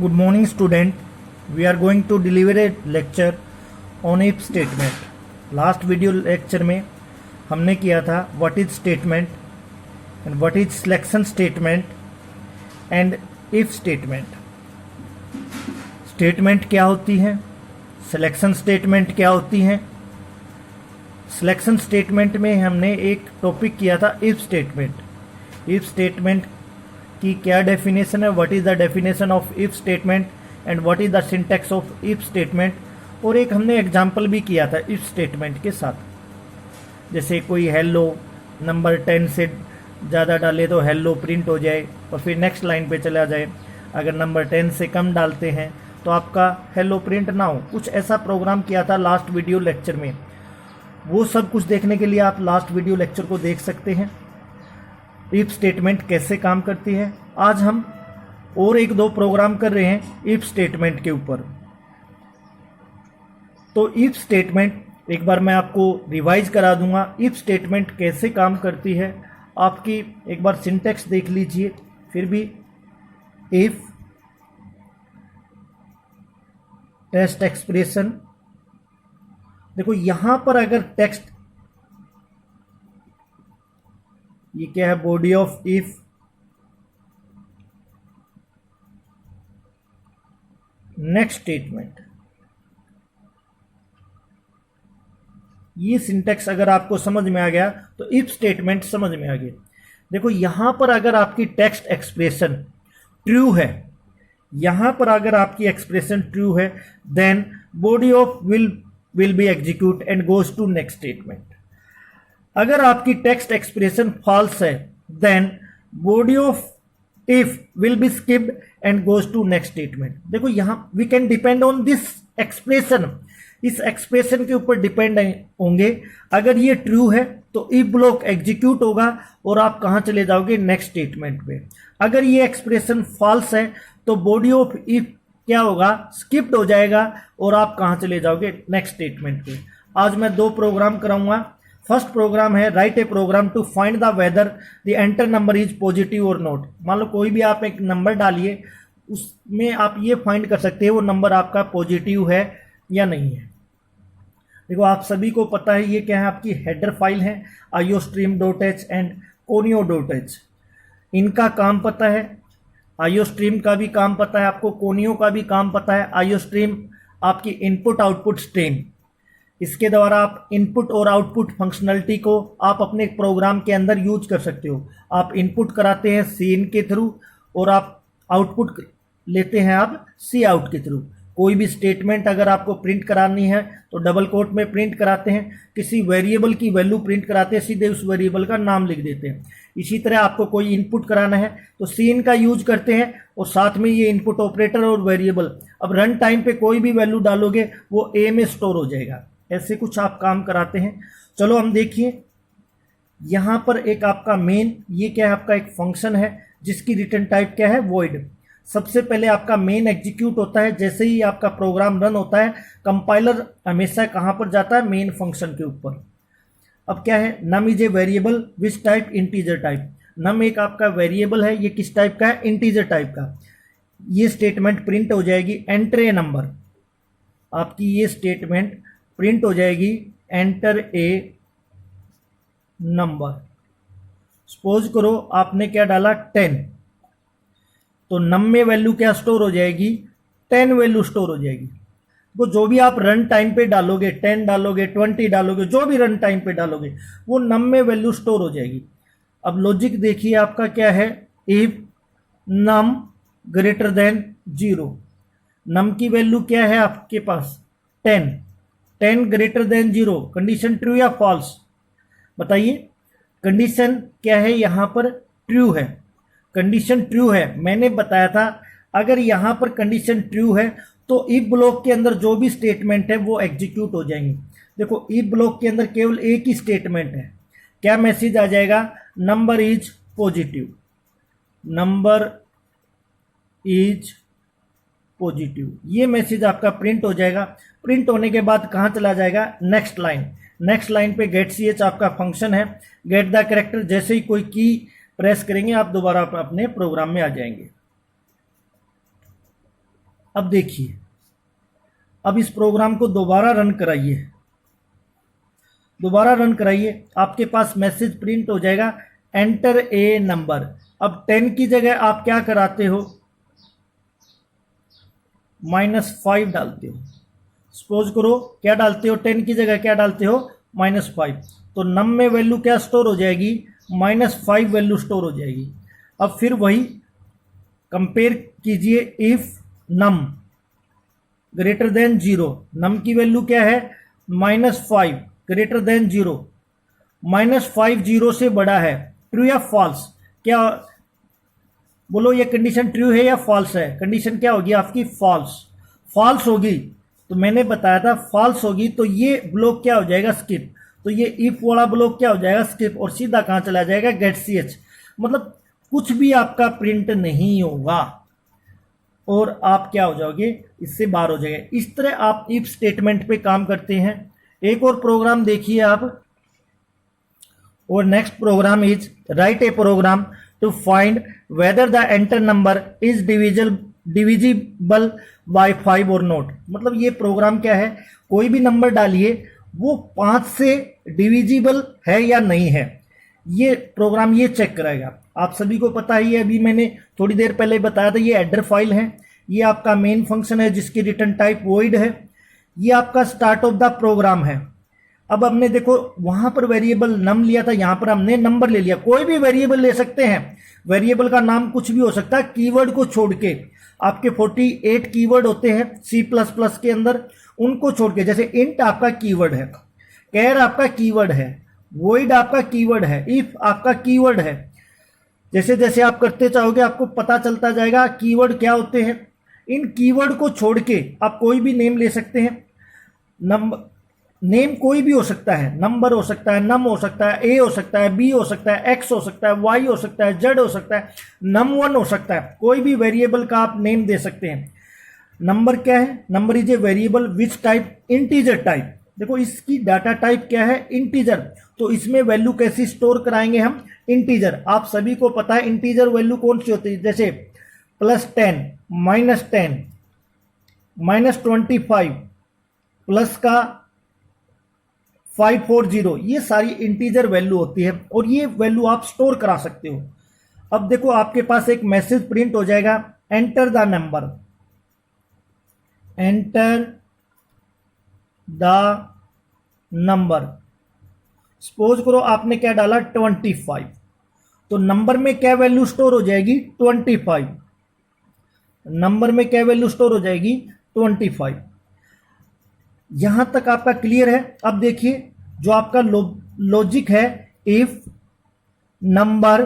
Good morning, student. We are going to deliver a lecture on if statement. Last video lecture में हमने किया था what is statement and what is selection statement and if statement. Statement क्या होती है, selection statement क्या होती है. Selection statement में हमने एक टॉपिक किया था if statement. If statement की क्या डेफिनेशन है, what is the definition of if statement and what is the syntax of if statement. और एक हमने एग्जांपल भी किया था इफ स्टेटमेंट के साथ. जैसे कोई हेलो नंबर 10 से ज़्यादा डाले तो हेलो प्रिंट हो जाए और फिर नेक्स्ट लाइन पे चला जाए. अगर नंबर 10 से कम डालते हैं तो आपका हेलो प्रिंट ना हो. कुछ ऐसा प्रोग्राम किया था लास्ट वीडियो लेक्चर में. वो सब कुछ देखने के लिए आप लास्ट वीडियो लेक्चर को देख सकते हैं. इफ स्टेटमेंट कैसे काम करती है. आज हम और एक दो प्रोग्राम कर रहे हैं इफ स्टेटमेंट के ऊपर. तो इफ स्टेटमेंट एक बार मैं आपको रिवाइज करा दूंगा. इफ स्टेटमेंट कैसे काम करती है आपकी एक बार सिंटैक्स देख लीजिए. फिर भी इफ टेस्ट एक्सप्रेशन, देखो यहां पर अगर टेक्स्ट, ये क्या है, body of if, next statement. ये सिंटैक्स अगर आपको समझ में आ गया तो इफ स्टेटमेंट समझ में आ गया. देखो यहां पर अगर आपकी टेक्स्ट एक्सप्रेशन ट्रू है, यहां पर अगर आपकी एक्सप्रेशन ट्रू है, then body of will be execute and goes to next statement. अगर आपकी टेक्स्ट एक्सप्रेशन फॉल्स है, then body of if will be skipped and goes to next statement. देखो यहां we can depend on this expression. इस expression के ऊपर depend होंगे. अगर ये ट्रू है तो इफ ब्लॉक एग्जीक्यूट होगा और आप कहां चले जाओगे, नेक्स्ट स्टेटमेंट पे. अगर ये एक्सप्रेशन फॉल्स है तो बॉडी ऑफ इफ क्या होगा, स्किप्ड हो जाएगा और आप कहां चले जाओगे, नेक्स्ट स्टेटमेंट पे. आज मैं दो प्रोग्राम कराऊंगा. फर्स्ट प्रोग्राम है write a program to find the whether the enter number is positive और नॉट. मान लो कोई भी आप एक नंबर डालिए, उसमें आप ये फाइंड कर सकते हैं वो नंबर आपका पॉजिटिव है या नहीं है. देखो आप सभी को पता है ये क्या है, आपकी हेडर फाइल है iostream.h एंड conio.h. इनका काम पता है. iostream का भी काम पता है आपको, conio का भी काम पता है. iostream आपकी इनपुट आउटपुट स्ट्रीम, इसके द्वारा आप इनपुट और आउटपुट फंक्शनलिटी को आप अपने प्रोग्राम के अंदर यूज कर सकते हो. आप इनपुट कराते हैं सीइन के थ्रू और आप आउटपुट लेते हैं आप सी आउट के थ्रू. कोई भी स्टेटमेंट अगर आपको प्रिंट करानी है तो डबल कोट में प्रिंट कराते हैं. किसी वेरिएबल की वैल्यू प्रिंट कराते हैं, सीधे उस वेरिएबल का नाम लिख देते हैं. इसी तरह आपको कोई इनपुट कराना है तो सीइन का यूज करते हैं और साथ में ये इनपुट ऑपरेटर और वेरिएबल. अब रन टाइम पे कोई भी वैल्यू डालोगे वो ए में स्टोर हो जाएगा. ऐसे कुछ आप काम कराते हैं. चलो हम देखिए यहां पर एक आपका मेन, ये क्या है, आपका एक फंक्शन है जिसकी रिटर्न टाइप क्या है, वॉइड. सबसे पहले आपका मेन एग्जीक्यूट होता है. जैसे ही आपका प्रोग्राम रन होता है कंपाइलर हमेशा कहां पर जाता है, मेन फंक्शन के ऊपर. अब क्या है, num is a variable which type, integer type. Num एक आपका वेरिएबल है, ये किस टाइप का है, इंटीजर टाइप का. ये स्टेटमेंट प्रिंट हो जाएगी एंटर ए नंबर. आपकी ये स्टेटमेंट प्रिंट हो जाएगी एंटर ए नंबर. सपोज करो आपने क्या डाला, 10, तो नम में वैल्यू क्या स्टोर हो जाएगी, 10 वैल्यू स्टोर हो जाएगी. वो जो भी आप रन टाइम पे डालोगे, 10 डालोगे, 20 डालोगे, जो भी रन टाइम पे डालोगे वो नम में वैल्यू स्टोर हो जाएगी. अब लॉजिक देखिए आपका क्या है, इफ नम ग्रेटर देन 0. नम की वैल्यू क्या है आपके पास, 10 ग्रेटर देन 0. कंडीशन ट्रू या फॉल्स बताइए. कंडीशन क्या है यहां पर, ट्रू है. कंडीशन ट्रू है. मैंने बताया था अगर यहां पर कंडीशन ट्रू है तो इफ ब्लॉक के अंदर जो भी स्टेटमेंट है वो एग्जीक्यूट हो जाएंगे. देखो इफ ब्लॉक के अंदर केवल एक ही स्टेटमेंट है. क्या मैसेज आ जाएगा, number is positive. Number is positive, ये मैसेज आपका प्रिंट हो जाएगा. प्रिंट होने के बाद कहां चला जाएगा, नेक्स्ट लाइन. नेक्स्ट लाइन पे गेट ch आपका फंक्शन है. गेट द कैरेक्टर, जैसे ही कोई की प्रेस करेंगे आप दोबारा अपने प्रोग्राम में आ जाएंगे. अब देखिए, अब इस प्रोग्राम को दोबारा रन कराइए, दोबारा रन कराइए, आपके पास मैसेज प्रिंट हो जाएगा एंटर ए नंबर। अब 10 की जगह आप क्या कराते हो, -5 डालते हो। सपोज करो क्या डालते हो, 10 की जगह क्या डालते हो, -5। तो नम में वैल्यू क्या स्टोर हो जाएगी, -5 वैल्यू स्टोर हो जाएगी। अब फिर वही कंपेयर कीजिए, इफ नम ग्रेटर देन 0, नम की वैल्यू क्या है, -5 ग्रेटर देन 0, -5 0 से बड़ा है, ट्रू या फॉल्स, क्या बोलो, ये कंडीशन ट्रू है या फॉल्स है, कंडीशन क्या होगी आपकी, फॉल्स। फॉल्स होगी तो मैंने बताया था फॉल्स होगी तो ये ब्लॉक क्या हो जाएगा, स्किप। तो ये इफ वाला ब्लॉक क्या हो जाएगा, स्किप, और सीधा कहाँ चला जाएगा, गेट ch। मतलब कुछ भी आपका प्रिंट नहीं होगा और आप क्या हो जाओगे, इससे बाहर हो जाएगा। इस तरह आप इफ स्टेटमेंट पे काम करते हैं। एक और प्रोग्राम देखिए आप, और next program is write a program to find whether the enter number is divisible by 5 और नॉट। मतलब ये प्रोग्राम क्या है, कोई भी नंबर डालिए वो 5 से डिविजिबल है या नहीं है, ये प्रोग्राम ये चेक कराएगा। आप सभी को पता ही है, अभी मैंने थोड़ी देर पहले बताया था, ये एडर फाइल है, ये आपका मेन फंक्शन है जिसकी रिटर्न टाइप वॉइड है, ये आपका स्टार्ट ऑफ द प्रोग्राम है। अब हमने देखो वहां पर वेरिएबल नम लिया था, यहां पर हमने नंबर ले लिया। कोई भी वेरिएबल ले सकते हैं, वेरिएबल का नाम कुछ भी हो सकता है, कीवर्ड को छोड़ के। आपके 48 कीवर्ड होते हैं C++ के अंदर, उनको छोड़ के, जैसे इंट आपका कीवर्ड है, कैर आपका कीवर्ड है, वॉइड आपका कीवर्ड है, इफ आपका कीवर्ड है। जैसे जैसे आप करते जाओगे आपको पता चलता जाएगा कीवर्ड क्या होते हैं। इन कीवर्ड को छोड़ के आप कोई भी नेम ले सकते हैं। नंबर नेम कोई भी हो सकता है, नंबर हो सकता है, नम हो सकता है, ए हो सकता है, बी हो सकता है, एक्स हो सकता है, वाई हो सकता है, जेड हो सकता है, num1 हो सकता है। कोई भी वेरिएबल का आप नेम दे सकते हैं। नंबर क्या है, number is a variable which type, integer type. देखो इसकी डाटा टाइप क्या है, इंटीजर। तो इसमें वैल्यू कैसी स्टोर कराएंगे हम, इंटीजर। आप सभी को पता है इंटीजर वैल्यू कौन सी होती है, जैसे +10, -10, -25, प्लस का 540, ये सारी इंटीजर वैल्यू होती है और ये वैल्यू आप स्टोर करा सकते हो। अब देखो आपके पास एक मैसेज प्रिंट हो जाएगा, enter the number, enter the number. Suppose करो आपने क्या डाला, 25, तो नंबर में क्या वैल्यू स्टोर हो जाएगी, 25। नंबर में क्या वैल्यू स्टोर हो जाएगी, 25। यहां तक आपका क्लियर है। अब देखिए जो आपका लॉजिक है, इफ नंबर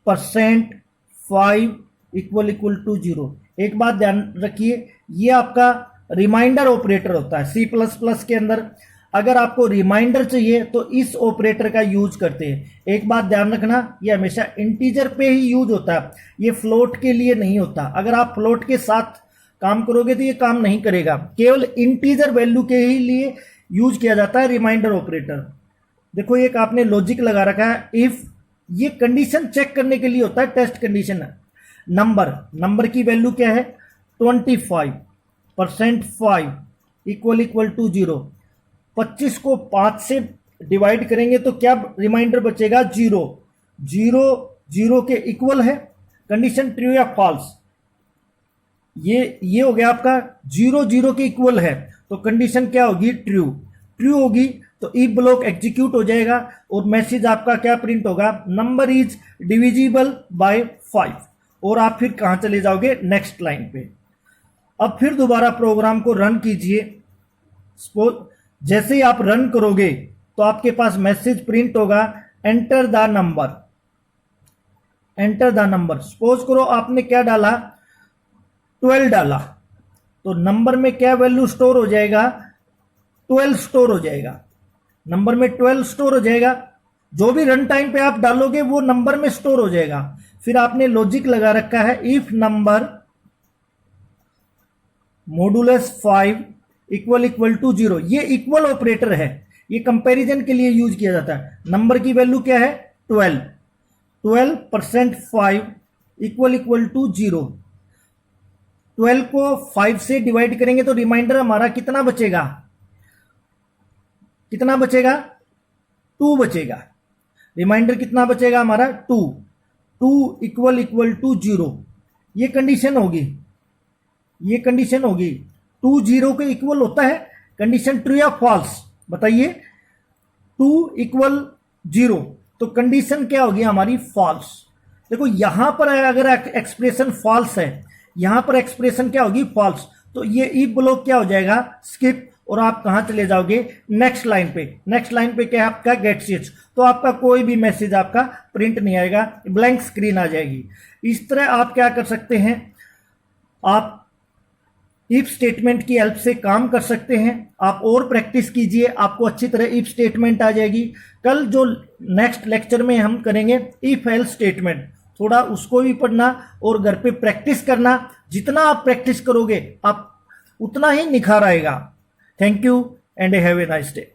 %5 = 0। एक बात ध्यान रखिए, ये आपका रिमाइंडर ऑपरेटर होता है C++ के अंदर। अगर आपको रिमाइंडर चाहिए तो इस ऑपरेटर का यूज करते हैं। एक बात ध्यान रखना, ये हमेशा इंटीजर पे ही यूज होता है, ये फ्लोट के लिए नहीं होता। अगर आप फ्लोट के साथ काम करोगे तो ये काम नहीं करेगा, केवल इंटीजर वैल्यू के ही लिए यूज किया जाता है रिमाइंडर ऑपरेटर। देखो एक आपने लॉजिक लगा रखा है, इफ, ये कंडीशन चेक करने के लिए होता है, टेस्ट कंडीशन है। नंबर की वैल्यू क्या है, 25, %5 = 0। 25 को 5 से डिवाइड करेंगे तो क्या रिमाइंडर बचेगा, 0। 0 के इक्वल है, कंडीशन ट्रू या फॉल्स, ये हो गया आपका 0 के इक्वल है, तो कंडीशन क्या होगी, ट्रू होगी। तो ई ब्लॉक एग्जीक्यूट हो जाएगा और मैसेज आपका क्या प्रिंट होगा, नंबर इज डिविजिबल बाय 5। और आप फिर कहां चले जाओगे, नेक्स्ट लाइन पे। अब फिर दोबारा प्रोग्राम को रन कीजिए। सपोज जैसे ही आप रन करोगे तो आपके पास मैसेज प्रिंट होगा, enter the number, enter the number. Suppose करो आपने क्या डाला, 12 डाला, तो नंबर में क्या वैल्यू स्टोर हो जाएगा, 12 स्टोर हो जाएगा। नंबर में 12 स्टोर हो जाएगा, जो भी रन टाइम पे आप डालोगे वो नंबर में स्टोर हो जाएगा। फिर आपने लॉजिक लगा रखा है, इफ नंबर (5 = 0। ये इक्वल ऑपरेटर है, ये कंपैरिजन के लिए यूज किया जाता है। नंबर की वैल्यू क्या है, 12 %5 = 0। 12 को 5 से डिवाइड करेंगे तो रिमाइंडर हमारा कितना बचेगा, कितना बचेगा, 2 बचेगा। रिमाइंडर कितना बचेगा हमारा, 2। 2 इक्वल टू 0, ये कंडीशन होगी, ये कंडीशन होगी। 2 0 के इक्वल होता है, कंडीशन ट्रू या फॉल्स बताइए। 2 इक्वल 0 तो कंडीशन क्या होगी हमारी, फॉल्स। देखो यहां पर अगर एक्सप्रेशन फॉल्स है, यहां पर एक्सप्रेशन क्या होगी, फॉल्स, तो ये इफ ब्लॉक क्या हो जाएगा, स्किप, और आप कहां चले जाओगे, नेक्स्ट लाइन पे। नेक्स्ट लाइन पे क्या है आपका, गेट स्विच, तो आपका कोई भी मैसेज आपका प्रिंट नहीं आएगा, ब्लैंक स्क्रीन आ जाएगी। इस तरह आप क्या कर सकते हैं, आप इफ स्टेटमेंट की हेल्प से काम कर सकते हैं। आप और प्रैक्टिस कीजिए, आपको अच्छी तरह इफ स्टेटमेंट आ जाएगी। कल जो नेक्स्ट लेक्चर में हम करेंगे इफ एल्स स्टेटमेंट, थोड़ा उसको भी पढ़ना और घर पे प्रैक्टिस करना। जितना आप प्रैक्टिस करोगे आप उतना ही निखार आएगा। Thank you and have a nice day.